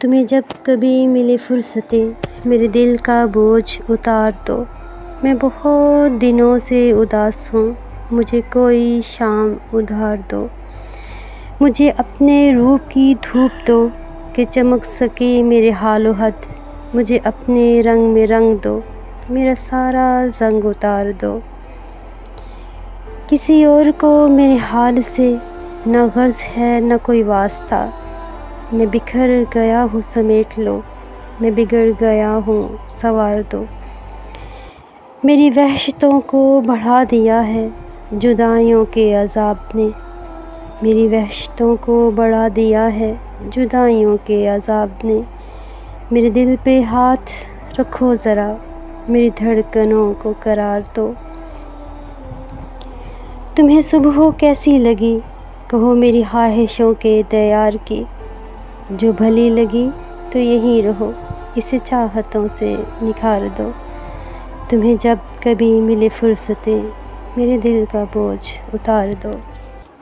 تمہیں جب کبھی ملے فرصتیں میرے دل کا بوجھ اتار دو۔ میں بہت دنوں سے اداس ہوں، مجھے کوئی شام ادھار دو۔ مجھے اپنے روپ کی دھوپ دو کہ چمک سکے میرے حال و حد۔ مجھے اپنے رنگ میں رنگ دو، میرا سارا زنگ اتار دو۔ کسی اور کو میرے حال سے نہ غرض ہے نہ کوئی واسطہ۔ میں بکھر گیا ہوں سمیٹ لو، میں بگڑ گیا ہوں سنوار دو۔ میری وحشتوں کو بڑھا دیا ہے جدائیوں کے عذاب نے، میری وحشتوں کو بڑھا دیا ہے جدائیوں کے عذاب نے۔ میرے دل پہ ہاتھ رکھو ذرا، میری دھڑکنوں کو قرار دو۔ تمہیں صبح کیسی لگی کہو میری خواہشوں کے دیار کی، جو بھلی لگی تو یہیں رہو، اسے چاہتوں سے نکھار دو۔ تمہیں جب کبھی ملے فرصتیں میرے دل کا بوجھ اتار دو۔